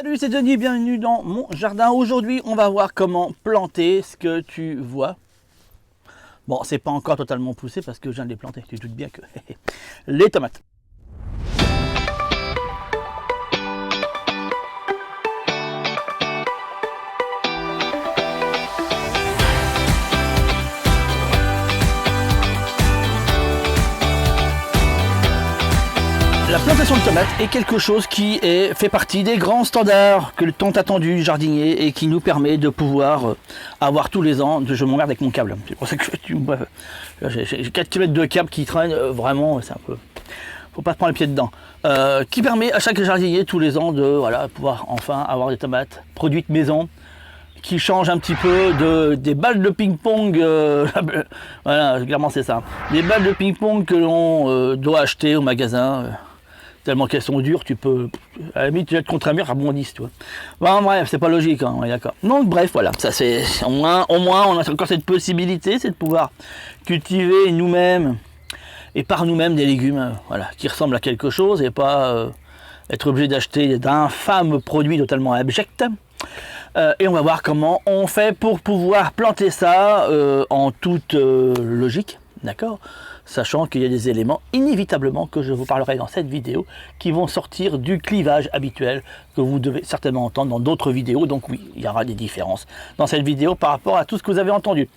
Salut, c'est Denis, bienvenue dans mon jardin. Aujourd'hui, on va voir comment planter ce que tu vois. Bon, c'est pas encore totalement poussé parce que je viens de les planter. Tu te doutes bien que les tomates. La plantation de tomates est quelque chose qui fait partie des grands standards que le temps attendu du jardinier et qui nous permet de pouvoir avoir tous les ans, je m'emmerde avec mon câble, c'est pour ça que j'ai 4 km de câble qui traîne, vraiment c'est un peu, faut pas se prendre les pieds dedans, qui permet à chaque jardinier tous les ans de pouvoir enfin avoir des tomates produites maison, qui change un petit peu des balles de ping-pong, voilà, clairement c'est ça, des balles de ping-pong que l'on doit acheter au magasin, tellement qu'elles sont dures, tu peux, à la limite, tu jettes contre un mur, rebondissent, tu vois. Bon, bref, c'est pas logique, hein, on est d'accord. Donc, bref, voilà, ça c'est, au moins, on a encore cette possibilité, c'est de pouvoir cultiver nous-mêmes, et par nous-mêmes, des légumes, voilà, qui ressemblent à quelque chose, et pas être obligé d'acheter d'infâmes produits totalement abjects. Et on va voir comment on fait pour pouvoir planter ça en toute logique, d'accord ? Sachant qu'il y a des éléments inévitablement que je vous parlerai dans cette vidéo qui vont sortir du clivage habituel que vous devez certainement entendre dans d'autres vidéos. Donc oui, il y aura des différences dans cette vidéo par rapport à tout ce que vous avez entendu.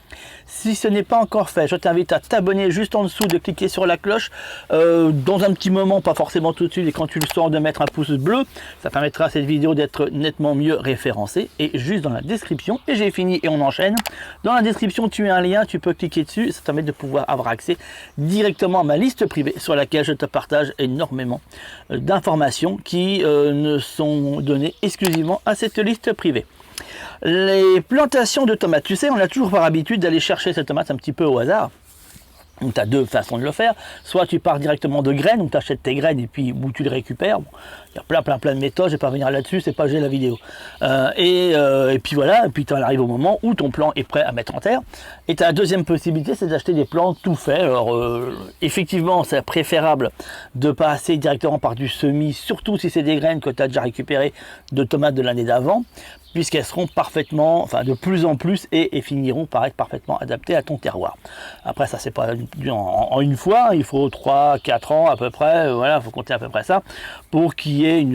Si ce n'est pas encore fait, je t'invite à t'abonner juste en dessous, de cliquer sur la cloche dans un petit moment, pas forcément tout de suite, et quand tu le sens, de mettre un pouce bleu. Ça permettra à cette vidéo d'être nettement mieux référencée. Et juste dans la description, et j'ai fini et on enchaîne. Dans la description, tu as un lien, tu peux cliquer dessus, ça te permet de pouvoir avoir accès directement à ma liste privée sur laquelle je te partage énormément d'informations qui ne sont données exclusivement à cette liste privée. Les plantations de tomates, tu sais, on a toujours par habitude d'aller chercher ces tomates un petit peu au hasard. Donc tu as deux façons de le faire, soit tu pars directement de graines, donc tu achètes tes graines et puis où tu les récupères. Bon, il y a plein de méthodes, je vais pas revenir là-dessus, c'est pas j'ai la vidéo. Et puis voilà, et puis tu arrives au moment où ton plant est prêt à mettre en terre. Et ta deuxième possibilité, c'est d'acheter des plants tout faits. Alors effectivement, c'est préférable de passer directement par du semis, surtout si c'est des graines que tu as déjà récupérées de tomates de l'année d'avant, puisqu'elles seront parfaitement, enfin de plus en plus, et finiront par être parfaitement adaptées à ton terroir. Après ça, c'est pas en une fois, il faut 3-4 ans à peu près, voilà, il faut compter à peu près ça, pour qu'il y ait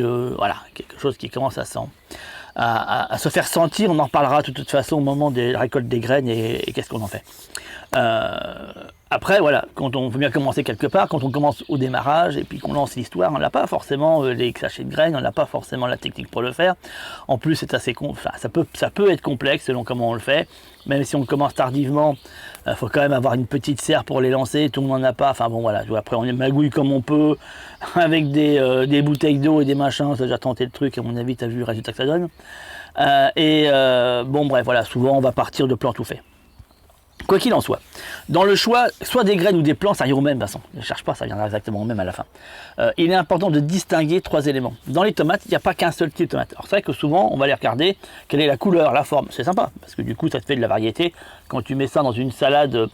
quelque chose qui commence à se faire sentir. On en reparlera de toute façon au moment de la récolte des graines et qu'est-ce qu'on en fait. Après, voilà, quand on veut bien commencer quelque part, quand on commence au démarrage et puis qu'on lance l'histoire, on n'a pas forcément les sachets de graines, on n'a pas forcément la technique pour le faire. En plus, c'est assez ça peut être complexe selon comment on le fait. Même si on commence tardivement, il faut quand même avoir une petite serre pour les lancer, tout le monde n'en a pas. Enfin bon, voilà, après on les magouille comme on peut, avec des bouteilles d'eau et des machins. Ça a déjà tenté le truc, à mon avis, tu as vu le résultat que ça donne. Bon, bref, voilà, souvent on va partir de plants tout faits. Quoi qu'il en soit, dans le choix, soit des graines ou des plants, ça revient au même de toute façon. Ne cherche pas, ça viendra exactement au même à la fin. Il est important de distinguer 3 éléments. Dans les tomates, il n'y a pas qu'un seul type de tomate. Alors c'est vrai que souvent, on va les regarder, quelle est la couleur, la forme. C'est sympa, parce que du coup, ça te fait de la variété. Quand tu mets ça dans une salade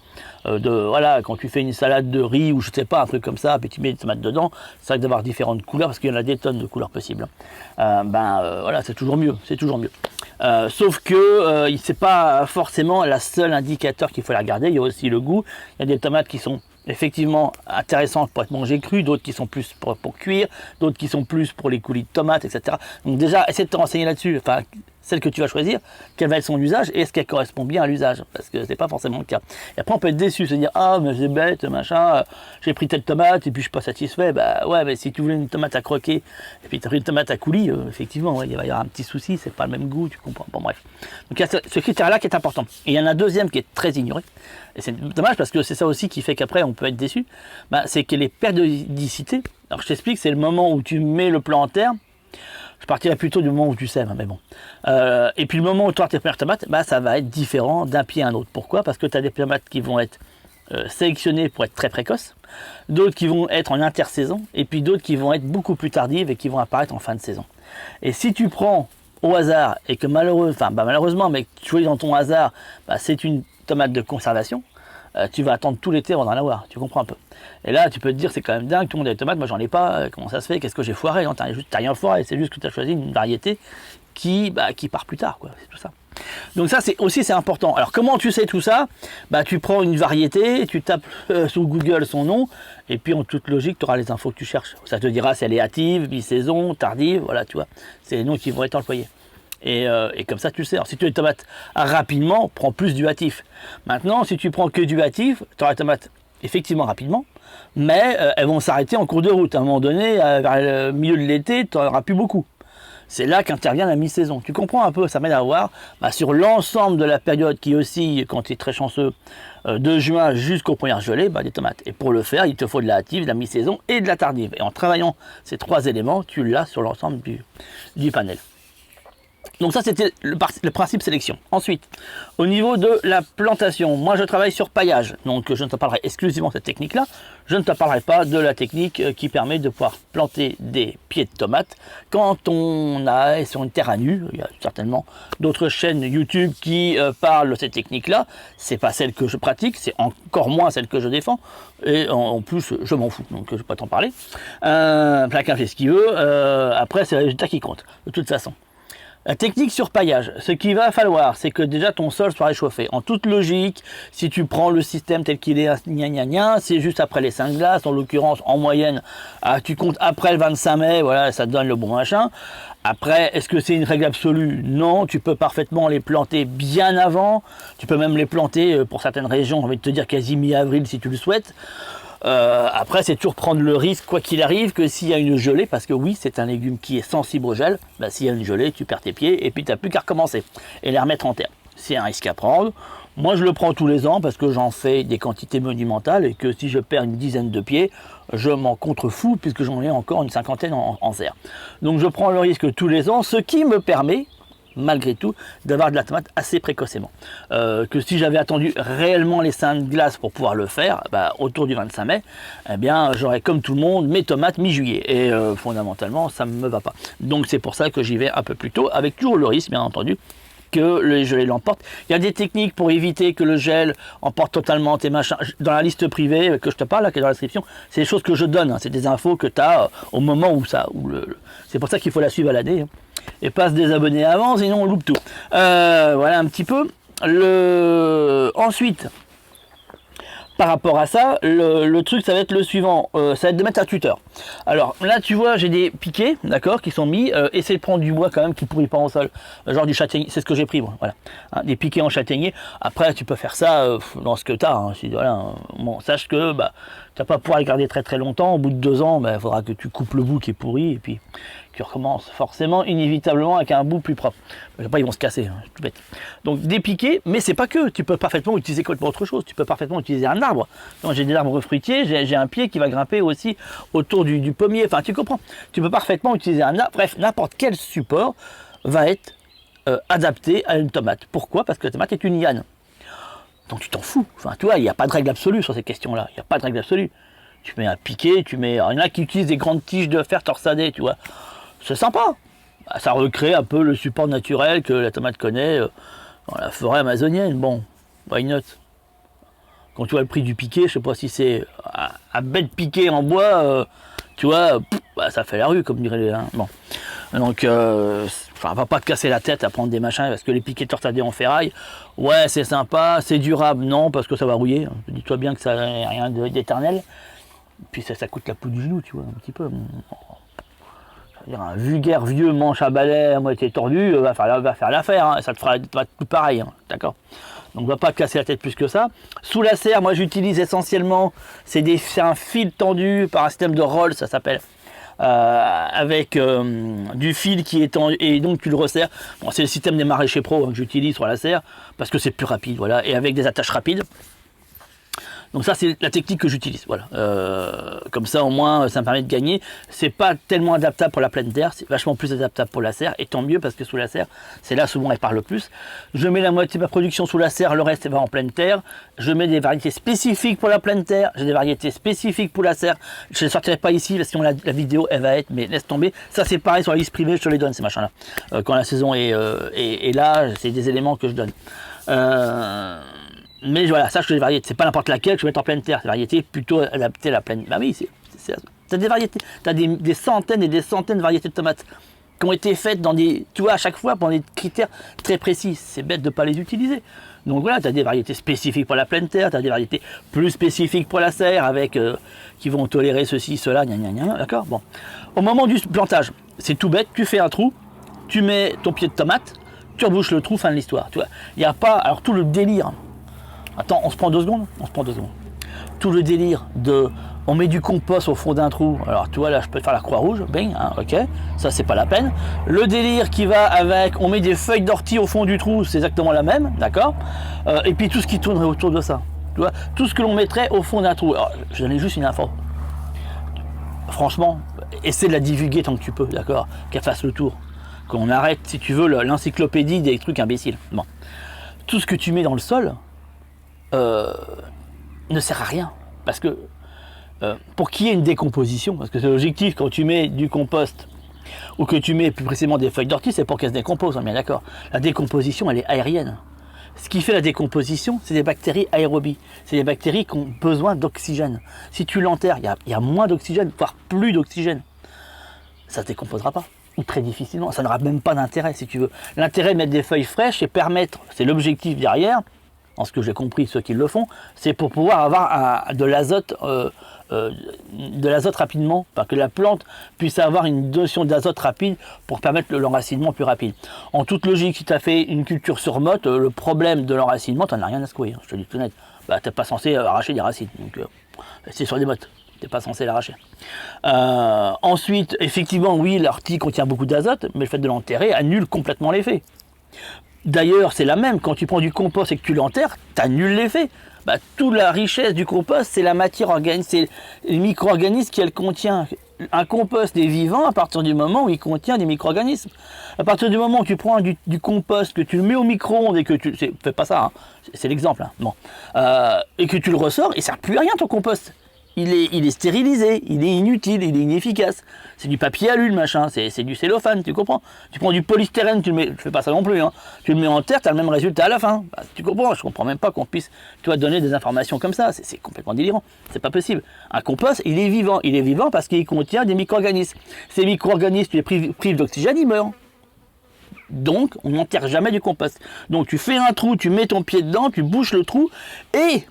quand tu fais une salade de riz ou je sais pas, un truc comme ça, puis tu mets des tomates dedans, c'est vrai que d'avoir différentes couleurs, parce qu'il y en a des tonnes de couleurs possibles. Voilà, c'est toujours mieux, sauf que c'est pas forcément la seule indicateur qu'il faut regarder. Il y a aussi le goût. Il y a des tomates qui sont effectivement intéressantes pour être mangées crues, d'autres qui sont plus pour cuire, d'autres qui sont plus pour les coulis de tomates, etc. Donc déjà, essaie de te renseigner là-dessus. Enfin, celle que tu vas choisir, quel va être son usage et est-ce qu'elle correspond bien à l'usage, parce que c'est pas forcément le cas. Et après on peut être déçu, se dire ah mais c'est bête, machin, j'ai pris telle tomate et puis je suis pas satisfait. Bah ouais, mais si tu voulais une tomate à croquer et puis tu as pris une tomate à coulis, effectivement il va y avoir un petit souci, c'est pas le même goût, tu comprends. Bon bref. Donc il y a ce critère-là qui est important. Et il y en a un deuxième qui est très ignoré. Et c'est dommage parce que c'est ça aussi qui fait qu'après on peut être déçu. C'est que les périodicités. Alors je t'explique, c'est le moment où tu mets le plant en terre. Je partirais plutôt du moment où tu sèmes, mais bon. Et puis le moment où tu as tes premières tomates, ça va être différent d'un pied à un autre. Pourquoi ? Parce que tu as des tomates qui vont être sélectionnées pour être très précoces, d'autres qui vont être en intersaison, et puis d'autres qui vont être beaucoup plus tardives et qui vont apparaître en fin de saison. Et si tu prends au hasard, et que malheureusement, mais tu choisis dans ton hasard, c'est une tomate de conservation, tu vas attendre tout l'été avant d'en avoir, tu comprends un peu. Et là, tu peux te dire, c'est quand même dingue, tout le monde a des tomates, moi j'en ai pas, comment ça se fait, qu'est-ce que j'ai foiré? Non, t'as rien foiré, c'est juste que tu as choisi une variété qui part plus tard, quoi, c'est tout ça. Donc ça c'est important. Alors comment tu sais tout ça? Tu prends une variété, tu tapes sur Google son nom, et puis en toute logique, tu auras les infos que tu cherches. Ça te dira si elle est hâtive, mi-saison, tardive, voilà, tu vois. C'est les noms qui vont être employés. Et comme ça, tu le sais. Alors si tu as des tomates rapidement, prends plus du hâtif. Maintenant, si tu prends que du hâtif, tu auras les tomates effectivement rapidement, mais elles vont s'arrêter en cours de route. À un moment donné, vers le milieu de l'été, tu n'en auras plus beaucoup. C'est là qu'intervient la mi-saison. Tu comprends un peu, ça m'aide à voir sur l'ensemble de la période qui oscille, quand tu es très chanceux, de juin jusqu'aux premières gelées, des tomates. Et pour le faire, il te faut de la hâtive, de la mi-saison et de la tardive. Et en travaillant ces trois éléments, tu l'as sur l'ensemble du panel. Donc ça, c'était le principe sélection. Ensuite, au niveau de la plantation, moi je travaille sur paillage. Donc je ne te parlerai exclusivement de cette technique-là. Je ne te parlerai pas de la technique qui permet de pouvoir planter des pieds de tomates quand on est sur une terre à nu. Il y a certainement d'autres chaînes YouTube qui parlent de cette technique-là. C'est pas celle que je pratique, c'est encore moins celle que je défends. Et en plus, je m'en fous, donc je ne vais pas t'en parler. Chacun fait ce qu'il veut. Après, c'est le résultat qui compte, de toute façon. La technique sur paillage, ce qu'il va falloir, c'est que déjà ton sol soit réchauffé. En toute logique, si tu prends le système tel qu'il est, c'est juste après les 5 glaces, en l'occurrence, en moyenne, tu comptes après le 25 mai, voilà, ça te donne le bon machin. Après, est-ce que c'est une règle absolue? Non, tu peux parfaitement les planter bien avant. Tu peux même les planter, pour certaines régions, j'ai envie de te dire quasi mi-avril si tu le souhaites. Après, c'est toujours prendre le risque, quoi qu'il arrive, que s'il y a une gelée, parce que oui, c'est un légume qui est sensible au gel, s'il y a une gelée, tu perds tes pieds et puis tu n'as plus qu'à recommencer et les remettre en terre. C'est un risque à prendre. Moi, je le prends tous les ans parce que j'en fais des quantités monumentales et que si je perds une dizaine de pieds, je m'en contrefous puisque j'en ai encore une cinquantaine en serre. Donc, je prends le risque tous les ans, ce qui me permet, malgré tout, d'avoir de la tomate assez précocement. Que si j'avais attendu réellement les 5 glaces pour pouvoir le faire, autour du 25 mai, eh bien, j'aurais comme tout le monde mes tomates mi-juillet. Et fondamentalement, ça ne me va pas. Donc c'est pour ça que j'y vais un peu plus tôt, avec toujours le risque, bien entendu, que le gel l'emporte. Il y a des techniques pour éviter que le gel emporte totalement tes machins. Dans la liste privée que je te parle, là, qui est dans la description, c'est des choses que je donne. C'est des infos que tu as au moment où ça... C'est pour ça qu'il faut la suivre à l'année. Et pas se désabonner avant, sinon on loupe tout. Voilà un petit peu. Ensuite, par rapport à ça, le truc, ça va être le suivant. Ça va être de mettre un tuteur. Alors là, tu vois, j'ai des piquets, d'accord, qui sont mis. Essaye de prendre du bois quand même qui pourrit pas en sol. Genre du châtaignier, c'est ce que j'ai pris, moi. Voilà. Des piquets en châtaignier. Après, tu peux faire ça dans ce que tu as. Voilà, bon, sache que tu vas pas pouvoir le garder très très longtemps. Au bout de 2 ans, il faudra que tu coupes le bout qui est pourri et puis tu recommences forcément, inévitablement, avec un bout plus propre. Après, ils vont se casser, c'est tout bête. Donc des piquets, mais c'est pas que. Tu peux parfaitement utiliser complètement autre chose. Tu peux parfaitement utiliser un arbre. Donc, j'ai des arbres fruitiers, j'ai un pied qui va grimper aussi autour du pommier. Enfin, tu comprends. Tu peux parfaitement utiliser un arbre. Bref, n'importe quel support va être adapté à une tomate. Pourquoi? Parce que la tomate est une liane. Donc tu t'en fous. Enfin, tu vois, il n'y a pas de règle absolue sur ces questions-là. Il n'y a pas de règle absolue. Tu mets un piquet, alors, il y en a qui utilisent des grandes tiges de fer torsadées, tu vois. C'est sympa. Ça recrée un peu le support naturel que la tomate connaît dans la forêt amazonienne. Bon, why not? Quand tu vois le prix du piquet, je sais pas si c'est un bête piquet en bois, tu vois, ça fait la rue, comme dirait les... Bon. Donc, va pas te casser la tête à prendre des machins, parce que les piquets torsadés en ferraille, ouais, c'est sympa, c'est durable, non, parce que ça va rouiller. Dis-toi bien que ça n'a rien d'éternel. Puis ça coûte la peau du genou, tu vois, un petit peu. Un vulgaire vieux manche à balai à moitié tordu va faire l'affaire, hein, ça te fera tout pareil, hein, d'accord. Donc va pas te casser la tête plus que ça. Sous la serre, moi j'utilise essentiellement, c'est un fil tendu par un système de roll, ça s'appelle, avec du fil qui est tendu, et donc tu le resserres. Bon, c'est le système des maraîchers pro que j'utilise sur la serre, parce que c'est plus rapide, voilà, et avec des attaches rapides. Donc ça, c'est la technique que j'utilise. Voilà. Comme ça, au moins, ça me permet de gagner. C'est pas tellement adaptable pour la pleine terre, c'est vachement plus adaptable pour la serre. Et tant mieux, parce que sous la serre, c'est là souvent elle parle le plus. Je mets la moitié de ma production sous la serre, le reste va en pleine terre. Je mets des variétés spécifiques pour la pleine terre. J'ai des variétés spécifiques pour la serre. Je ne les sortirai pas ici, parce que la vidéo, elle va être, mais laisse tomber. Ça, c'est pareil sur la liste privée, je te les donne, ces machins-là. Quand la saison est là, c'est des éléments que je donne. Mais voilà, sache que les variétés, c'est pas n'importe laquelle que je vais mettre en pleine terre, c'est des variétés plutôt adaptées à la pleine. Bah oui, t'as des variétés, t'as des centaines et des centaines de variétés de tomates qui ont été faites dans des, tu vois, à chaque fois pour des critères très précis. C'est bête de ne pas les utiliser. Donc voilà, tu as des variétés spécifiques pour la pleine terre, tu as des variétés plus spécifiques pour la serre, avec qui vont tolérer ceci, cela, d'accord. Bon. Au moment du plantage, c'est tout bête, tu fais un trou, tu mets ton pied de tomate, tu rebouches le trou, fin de l'histoire. Tu vois, il n'y a pas, alors tout le délire. Attends, on se prend 2 secondes. Tout le délire de on met du compost au fond d'un trou. Alors tu vois là je peux te faire la croix rouge, bing, hein, ok, ça c'est pas la peine. Le délire qui va avec on met des feuilles d'ortie au fond du trou, c'est exactement la même, d'accord. Et puis tout ce qui tournerait autour de ça. Tu vois, tout ce que l'on mettrait au fond d'un trou. Alors je donne juste une info. Franchement, essaie de la divulguer tant que tu peux, d'accord, qu'elle fasse le tour. Qu'on arrête, si tu veux, l'encyclopédie des trucs imbéciles. Bon. Tout ce que tu mets dans le sol ne sert à rien. Parce que pour qu'il y ait une décomposition, parce que c'est l'objectif quand tu mets du compost ou que tu mets plus précisément des feuilles d'ortie, c'est pour qu'elles se décomposent, on est bien d'accord. La décomposition, elle est aérienne. Ce qui fait la décomposition, c'est des bactéries aérobies. C'est des bactéries qui ont besoin d'oxygène. Si tu l'enterres, il y a moins d'oxygène, voire plus d'oxygène. Ça ne se décomposera pas. Ou très difficilement. Ça n'aura même pas d'intérêt, si tu veux. L'intérêt de mettre des feuilles fraîches, c'est permettre, c'est l'objectif derrière, en ce que j'ai compris, ceux qui le font, c'est pour pouvoir avoir de l'azote rapidement, pour que la plante puisse avoir une notion d'azote rapide pour permettre l'enracinement plus rapide. En toute logique, si tu as fait une culture sur motte, le problème de l'enracinement, tu n'en as rien à secouer, hein, je te dis tout net. Bah, tu n'es pas censé arracher des racines, donc c'est sur des mottes, tu n'es pas censé l'arracher. Ensuite, effectivement, oui, l'ortie contient beaucoup d'azote, mais le fait de l'enterrer annule complètement l'effet. D'ailleurs, c'est la même, quand tu prends du compost et que tu l'enterres, tu annules l'effet. Bah, toute la richesse du compost, c'est la matière organique, c'est les micro-organismes qu'elle contient. Un compost est vivant à partir du moment où il contient des micro-organismes. À partir du moment où tu prends du compost, que tu le mets au micro-ondes et que tu... Fais pas ça, hein, c'est l'exemple. Hein, bon. Et que tu le ressors, il ne sert plus à rien ton compost. Il est stérilisé, il est inutile, il est inefficace. C'est du papier alu, le machin, c'est du cellophane, tu comprends. Tu prends du polystyrène, tu le mets, je fais pas ça non plus, hein. Tu le mets en terre, tu as le même résultat à la fin. Bah, tu comprends, je comprends même pas qu'on puisse donner des informations comme ça, c'est complètement délirant, c'est pas possible. Un compost, il est vivant parce qu'il contient des micro-organismes. Ces micro-organismes, tu les prives d'oxygène, ils meurent. Donc, on n'enterre jamais du compost. Donc, tu fais un trou, tu mets ton pied dedans, tu bouches le trou, et...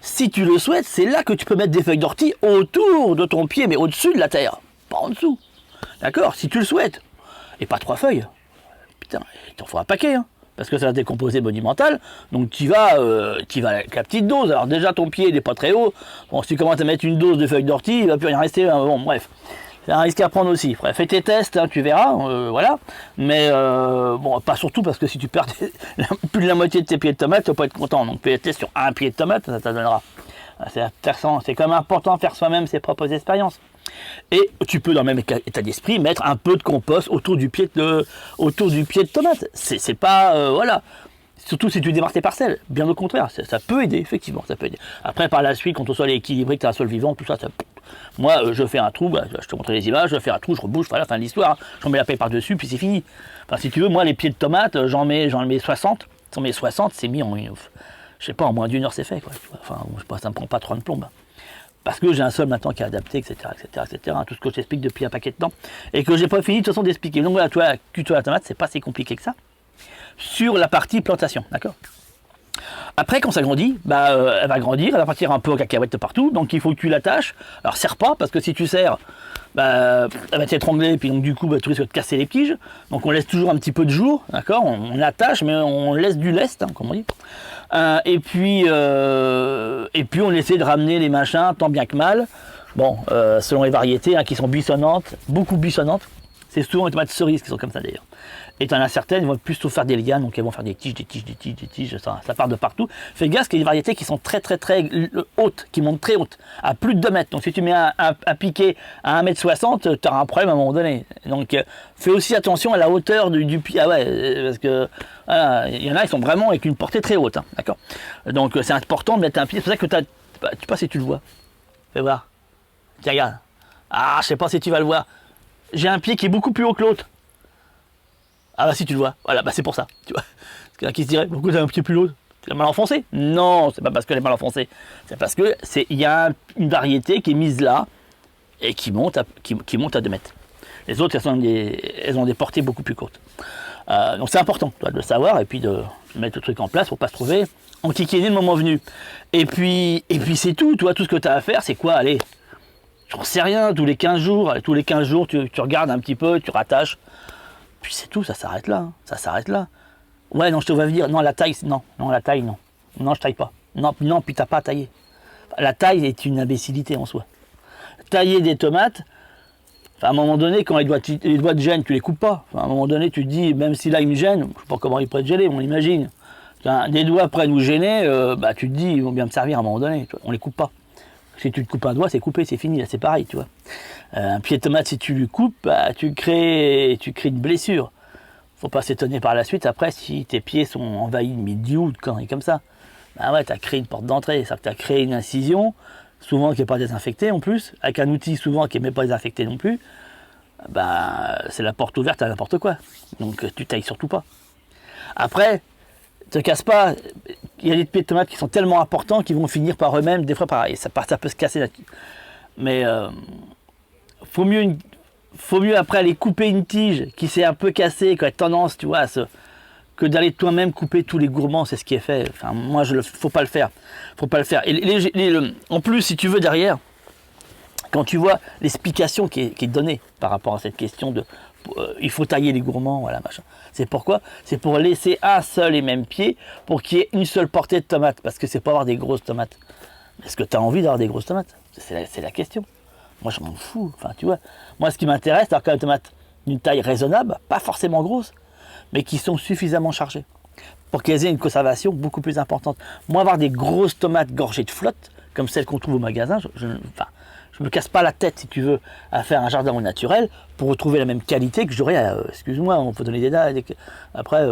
si tu le souhaites, c'est là que tu peux mettre des feuilles d'ortie autour de ton pied, mais au-dessus de la terre, pas en dessous. D'accord, si tu le souhaites. Et pas 3 feuilles. Putain, il t'en faut un paquet, hein, parce que ça va décomposer monumental. Donc tu vas avec la petite dose. Alors déjà, ton pied, il n'est pas très haut. Bon, si tu commences à mettre une dose de feuilles d'ortie, il ne va plus rien rester. Bon, bref. C'est un risque à prendre aussi. Bref, fais tes tests, hein, tu verras, voilà. Mais bon, pas surtout parce que si tu perds plus de la moitié de tes pieds de tomate, tu vas pas être content. Donc fais des tests sur un pied de tomate, ça donnera. C'est intéressant, c'est quand même important de faire soi-même ses propres expériences. Et tu peux dans le même état d'esprit mettre un peu de compost autour du pied de tomate. C'est pas voilà. Surtout si tu démarres tes parcelles, bien au contraire, ça peut aider, effectivement, ça peut aider. Après, par la suite, quand ton sol est équilibré, que tu as un sol vivant, tout ça, moi, je fais un trou, bah, je te montre les images, je fais un trou, je rebouche, voilà, fin de l'histoire, j'en mets la paille par-dessus, puis c'est fini. Enfin, si tu veux, moi, les pieds de tomates, j'en mets 60, j'en mets 60, c'est mis en, je sais pas, en moins d'1 heure, c'est fait, quoi. Enfin, ça me prend pas 30 plombes. Parce que j'ai un sol maintenant qui est adapté, etc., tout ce que je t'explique depuis un paquet de temps, et que j'ai pas fini de toute façon d'expliquer. Donc voilà, tu vois, cuis-toi la tomate, c'est pas si compliqué que ça. Sur la partie plantation, d'accord. Après, quand ça grandit, bah, elle va grandir, elle va partir un peu en cacahuète partout, donc il faut que tu l'attaches. Alors serre pas, parce que si tu serres, bah, elle va t'étrangler, puis donc du coup, bah, tu risques de te casser les tiges. Donc on laisse toujours un petit peu de jour, d'accord, on attache, mais on laisse du lest, hein, comme on dit. Et puis on essaie de ramener les machins, tant bien que mal. Bon, selon les variétés, hein, qui sont buissonnantes, beaucoup buissonnantes. C'est souvent les tomates cerises qui sont comme ça d'ailleurs. Et tu en as certaines, elles vont plutôt faire des lianes, donc elles vont faire des tiges, ça part de partout. Fais gaffe qu'il y a des variétés qui sont très hautes, qui montent très hautes, à plus de 2 mètres. Donc si tu mets un piquet à 1,60 m, tu auras un problème à un moment donné. Donc fais aussi attention à la hauteur du pied. Ah ouais, parce que voilà, il y en a qui sont vraiment avec une portée très haute, hein, d'accord. Donc c'est important de mettre un pied, c'est pour ça que tu sais pas si tu le vois. Fais voir. Tiens, regarde. Ah, je sais pas si tu vas le voir. J'ai un pied qui est beaucoup plus haut que l'autre. Ah bah si tu le vois, voilà, bah c'est pour ça, tu vois. Parce qu'il y en a qui se dirait, pourquoi t'as un pied plus haut? Tu l'as mal enfoncé? Non, c'est pas parce qu'elle est mal enfoncée. C'est parce que il y a une variété qui est mise là et qui monte à 2 mètres. Les autres, elles ont des portées beaucoup plus courtes. Donc c'est important de le savoir et puis de mettre le truc en place pour pas se trouver enquiquiné le moment venu. Et puis c'est tout, toi, tout ce que tu as à faire, c'est quoi? Allez, j'en sais rien, tous les 15 jours, tu regardes un petit peu, tu rattaches. Puis c'est tout, ça s'arrête là. Ça s'arrête là. Ouais, non, je te vois dire, non, la taille, non, la taille, non. Non, je taille pas. Non, puis t'as pas à tailler. La taille est une imbécilité en soi. Tailler des tomates, à un moment donné, quand les doigts te gênent, tu les coupes pas. À un moment donné, tu te dis, même si là, ils me gênent, je sais pas comment ils pourraient te gêner, on l'imagine. Des doigts près nous gêner, tu te dis, ils vont bien me servir à un moment donné. On les coupe pas. Si tu te coupes un doigt, c'est coupé, c'est fini, là, c'est pareil, tu vois. Un pied de tomate, si tu le coupes, tu crées une blessure. Faut pas s'étonner par la suite, après, si tes pieds sont envahis de mildiou ou de conneries comme ça. Bah ouais, tu as créé une porte d'entrée, c'est-à-dire que tu as créé une incision, souvent qui n'est pas désinfectée en plus, avec un outil souvent qui n'est même pas désinfecté non plus. Bah, c'est la porte ouverte à n'importe quoi. Donc tu tailles surtout pas. Après, te casse pas, il y a des pieds de tomates qui sont tellement importants qu'ils vont finir par eux-mêmes, des fois pareil, ça peut se casser là-dessus. Mais faut mieux après aller couper une tige qui s'est un peu cassée, qui a tendance, tu vois, que d'aller toi-même couper tous les gourmands, c'est ce qui est fait. Enfin, moi, faut pas le faire. Faut pas le faire. Et en plus, si tu veux, derrière, quand tu vois l'explication qui est donnée par rapport à cette question de il faut tailler les gourmands, voilà, machin. C'est pourquoi? C'est pour laisser un seul et même pied pour qu'il y ait une seule portée de tomates. Parce que c'est pour avoir des grosses tomates. Est-ce que tu as envie d'avoir des grosses tomates? C'est la question. Moi, je m'en fous. Enfin, tu vois, moi, ce qui m'intéresse, c'est d'avoir des tomates d'une taille raisonnable, pas forcément grosse, mais qui sont suffisamment chargées pour qu'elles aient une conservation beaucoup plus importante. Moi, avoir des grosses tomates gorgées de flotte, comme celles qu'on trouve au magasin, je me casse pas la tête, si tu veux, à faire un jardin au naturel pour retrouver la même qualité que j'aurais, excuse-moi, on peut donner des dates, après,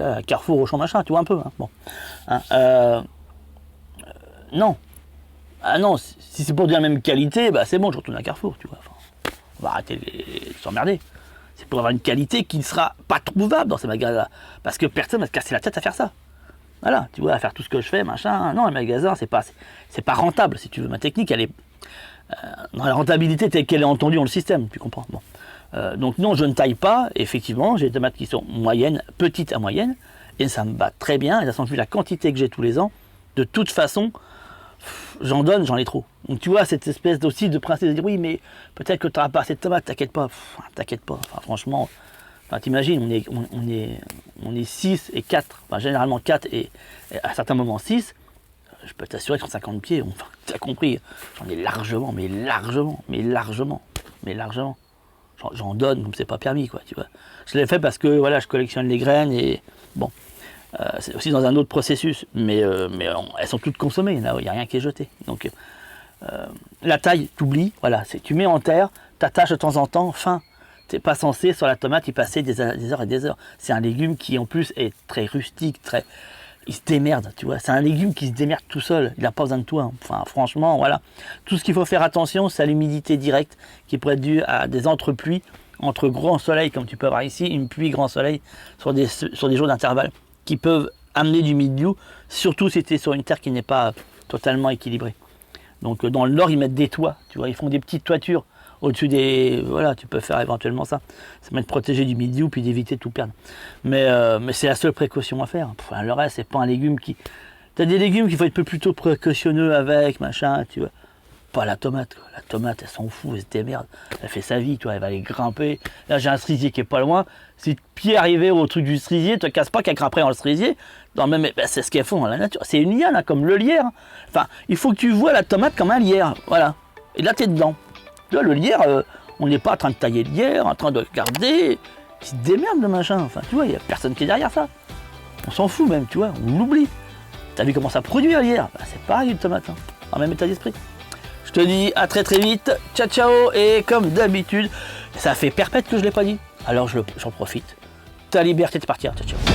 à Carrefour, Auchan, machin, tu vois un peu. Hein, bon. Hein, non. Ah non, si c'est pour dire la même qualité, bah c'est bon, je retourne à Carrefour, tu vois. Enfin, on va arrêter de s'emmerder. C'est pour avoir une qualité qui ne sera pas trouvable dans ces magasins-là. Parce que personne va se casser la tête à faire ça. Voilà, tu vois, à faire tout ce que je fais, machin. Non, les magasins, c'est pas rentable, si tu veux. Ma technique, elle est dans la rentabilité telle qu'elle est entendue dans le système, tu comprends. Bon. Donc non, je ne taille pas. Effectivement, j'ai des tomates qui sont moyennes, petites à moyennes, et ça me va très bien. Et ça, vu la quantité que j'ai tous les ans, de toute façon, j'en donne, j'en ai trop. Donc tu vois, cette espèce aussi de principe de dire oui, mais peut-être que tu n'auras pas assez de tomates, t'inquiète pas. T'inquiète pas. Enfin, franchement, t'imagines, on est 6 et 4, enfin, généralement 4 et à certains moments 6. Je peux t'assurer que sur 50 pieds, enfin, tu as compris, j'en ai largement. J'en donne comme c'est pas permis, quoi, tu vois. Je l'ai fait parce que voilà, je collectionne les graines et bon. C'est aussi dans un autre processus, mais elles sont toutes consommées, il n'y a rien qui est jeté. Donc la taille, t'oublies, voilà, tu mets en terre, t'attaches de temps en temps, fin. T'es pas censé sur la tomate y passer des heures et des heures. C'est un légume qui en plus est très rustique, il se démerde, tu vois. C'est un légume qui se démerde tout seul, il n'a pas besoin de toi. Enfin, franchement, voilà. Tout ce qu'il faut faire attention, c'est à l'humidité directe qui pourrait être due à des entrepluies entre grand soleil, comme tu peux avoir ici, une pluie grand soleil sur des jours d'intervalle, qui peuvent amener du mildiou, surtout si tu es sur une terre qui n'est pas totalement équilibrée. Donc dans le nord, ils mettent des toits, tu vois, ils font des petites toitures au-dessus des... Voilà, tu peux faire éventuellement ça. Ça permet de protéger du mildiou puis d'éviter de tout perdre. Mais c'est la seule précaution à faire. Enfin, le reste, c'est pas un légume qui... Tu as des légumes qu'il faut être plutôt précautionneux avec, machin, tu vois. Pas la tomate, quoi. La tomate, elle s'en fout, elle se démerde. Elle fait sa vie, tu vois, elle va aller grimper. Là, j'ai un cerisier qui est pas loin. Si le pied arrivait au truc du cerisier, te casse pas qu'elle grimperait dans le cerisier. Dans le même, c'est ce qu'elles font dans la nature. C'est une liane, hein, comme le lierre. Enfin, il faut que tu vois la tomate comme un lierre. Voilà. Et là, tu es dedans. Tu vois, le lierre, on n'est pas en train de tailler le lierre, en train de regarder. Il se démerde, le machin. Enfin, tu vois, il n'y a personne qui est derrière ça. On s'en fout même, tu vois, on l'oublie. T'as vu comment ça produit un lierre? Bah, c'est pareil, une tomate, hein, dans le même état d'esprit. Je te dis à très très vite, ciao ciao, et comme d'habitude, ça fait perpète que je ne l'ai pas dit, alors j'en profite. Ta liberté de partir, ciao ciao.